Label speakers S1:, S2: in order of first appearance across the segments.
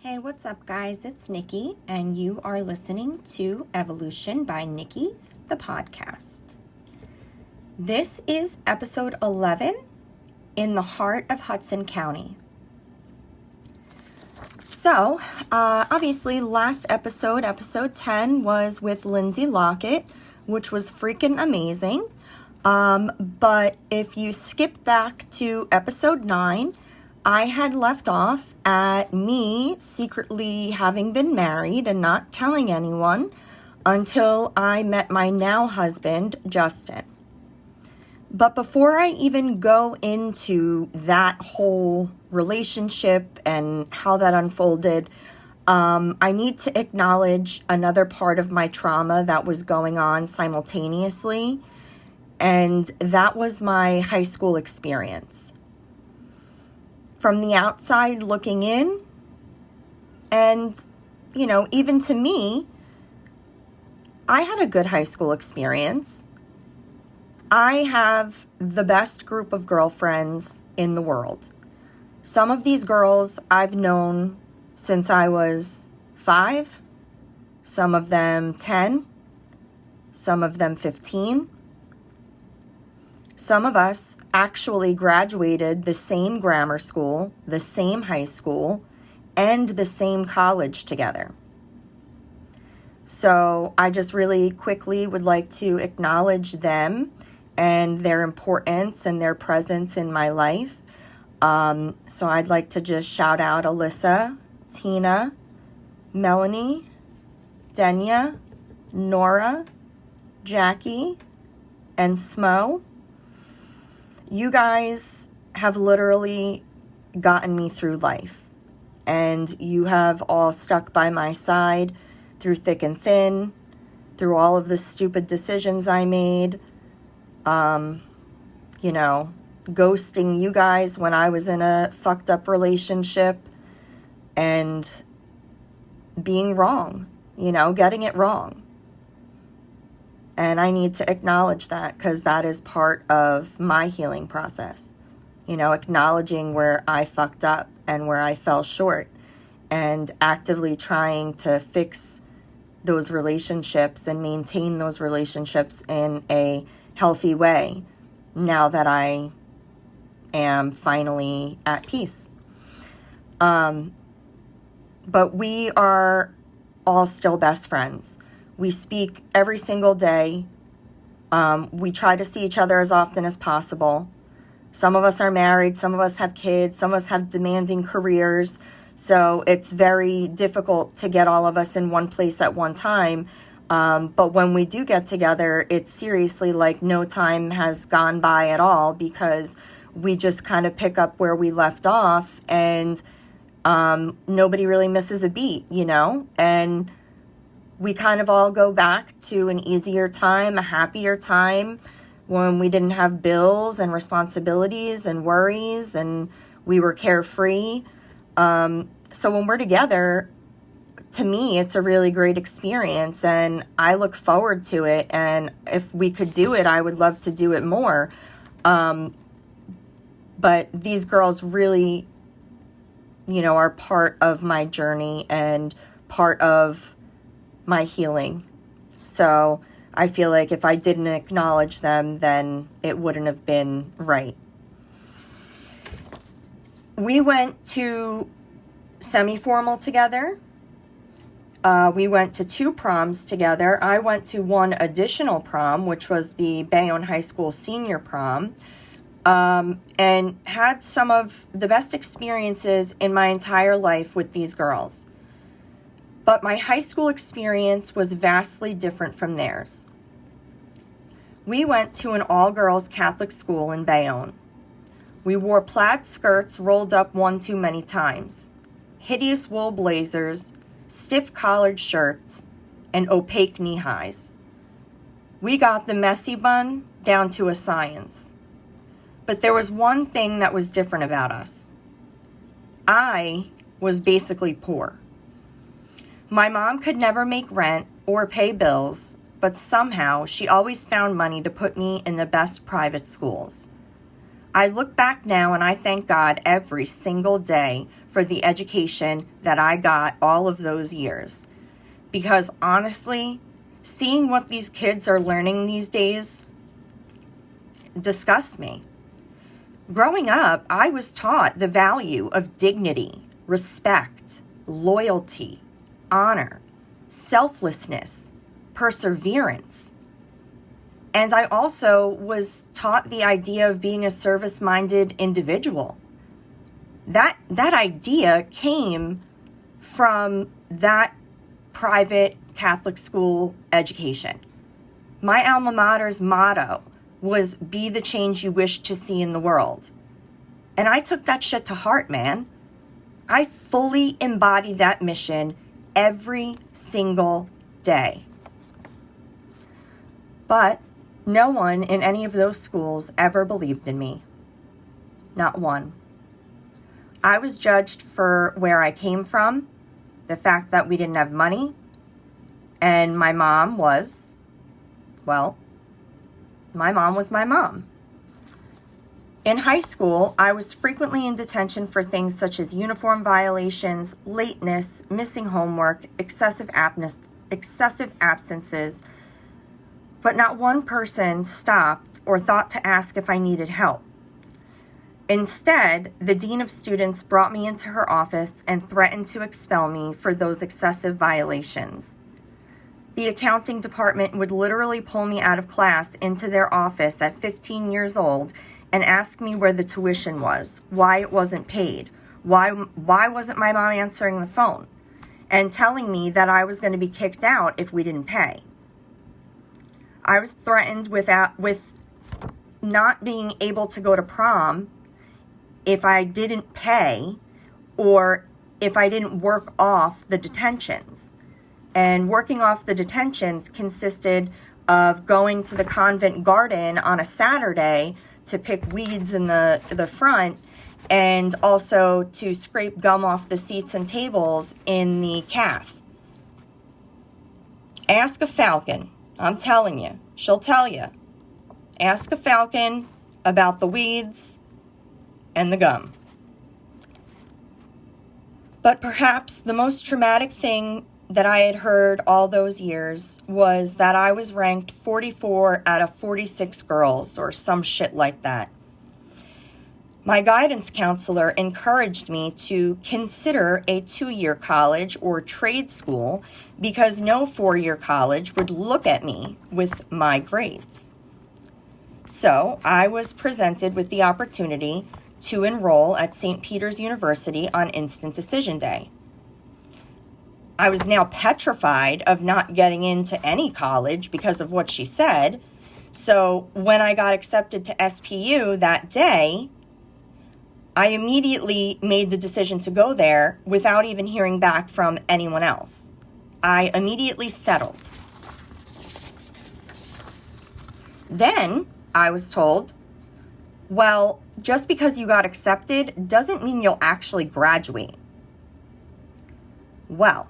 S1: Hey, what's up, guys? It's Nikki, and you are listening to Evolution by Nikki, the podcast. This is episode 11 in the heart of Hudson County. So, obviously, last episode 10, was with Lindsay Lockett, which was freaking amazing. But if you skip back to episode 9, I had left off at me secretly having been married and not telling anyone until I met my now husband, Justin. But before I even go into that whole relationship and how that unfolded, I need to acknowledge another part of my trauma that was going on simultaneously, and that was my high school experience. From the outside looking in, and, even to me, I had a good high school experience. I have the best group of girlfriends in the world. Some of these girls I've known since I was 5, some of them 10, some of them 15. Some of us actually graduated the same grammar school, the same high school, and the same college together. So I just really quickly would like to acknowledge them and their importance and their presence in my life. So I'd like to just shout out Alyssa, Tina, Melanie, Denya, Nora, Jackie, and Smo. You guys have literally gotten me through life, and you have all stuck by my side through thick and thin, through all of the stupid decisions I made, ghosting you guys when I was in a fucked up relationship and being wrong, getting it wrong. And I need to acknowledge that because that is part of my healing process. Acknowledging where I fucked up and where I fell short and actively trying to fix those relationships and maintain those relationships in a healthy way now that I am finally at peace. But we are all still best friends. We speak every single day. We try to see each other as often as possible. Some of us are married, some of us have kids, some of us have demanding careers. So it's very difficult to get all of us in one place at one time. But when we do get together, it's seriously like no time has gone by at all because we just kind of pick up where we left off and nobody really misses a beat, and we kind of all go back to an easier time, a happier time when we didn't have bills and responsibilities and worries and we were carefree. So when we're together, to me, it's a really great experience and I look forward to it. And if we could do it, I would love to do it more. But these girls really, are part of my journey and part of my healing. So I feel like if I didn't acknowledge them, then it wouldn't have been right. We went to semi-formal together. We went to 2 proms together. I went to one additional prom, which was the Bayonne High School senior prom, and had some of the best experiences in my entire life with these girls. But my high school experience was vastly different from theirs. We went to an all-girls Catholic school in Bayonne. We wore plaid skirts rolled up one too many times, hideous wool blazers, stiff collared shirts, and opaque knee-highs. We got the messy bun down to a science. But there was one thing that was different about us. I was basically poor. My mom could never make rent or pay bills, but somehow she always found money to put me in the best private schools. I look back now and I thank God every single day for the education that I got all of those years. Because honestly, seeing what these kids are learning these days disgusts me. Growing up, I was taught the value of dignity, respect, loyalty, honor, selflessness, perseverance. And I also was taught the idea of being a service-minded individual. That idea came from that private Catholic school education. My alma mater's motto was, be the change you wish to see in the world. And I took that shit to heart, man. I fully embody that mission every single day. But no one in any of those schools ever believed in me. Not one. I was judged for where I came from, the fact that we didn't have money, and my mom was my mom. In high school, I was frequently in detention for things such as uniform violations, lateness, missing homework, excessive absences, but not one person stopped or thought to ask if I needed help. Instead, the dean of students brought me into her office and threatened to expel me for those excessive violations. The accounting department would literally pull me out of class into their office at 15 years old and ask me where the tuition was, why it wasn't paid, why wasn't my mom answering the phone, and telling me that I was going to be kicked out if we didn't pay. I was threatened with not being able to go to prom if I didn't pay or if I didn't work off the detentions. And working off the detentions consisted of going to the convent garden on a Saturday to pick weeds in the front, and also to scrape gum off the seats and tables in the calf. Ask a falcon. I'm telling you. She'll tell you. Ask a falcon about the weeds and the gum. But perhaps the most traumatic thing that I had heard all those years was that I was ranked 44 out of 46 girls, or some shit like that. My guidance counselor encouraged me to consider a 2-year college or trade school because no 4-year college would look at me with my grades. So I was presented with the opportunity to enroll at St. Peter's University on instant decision day. I was now petrified of not getting into any college because of what she said. So when I got accepted to SPU that day, I immediately made the decision to go there without even hearing back from anyone else. I immediately settled. Then I was told, well, just because you got accepted doesn't mean you'll actually graduate. Well,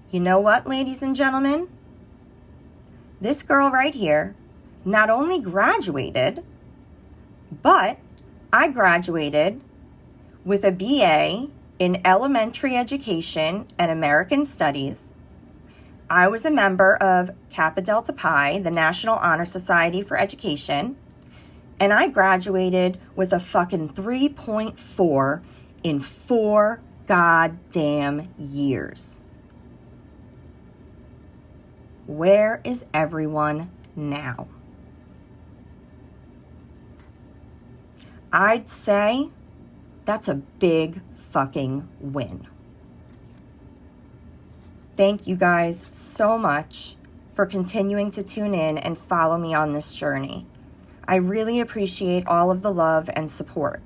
S1: you know what, ladies and gentlemen? This girl right here not only graduated, but I graduated with a BA in elementary education and American studies. I was a member of Kappa Delta Pi, the National Honor Society for Education, and I graduated with a fucking 3.4 in 4 goddamn years. Where is everyone now? I'd say that's a big fucking win. Thank you guys so much for continuing to tune in and follow me on this journey. I really appreciate all of the love and support.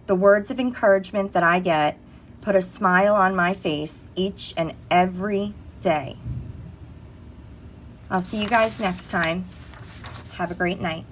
S1: The words of encouragement that I get put a smile on my face each and every day. I'll see you guys next time. Have a great night.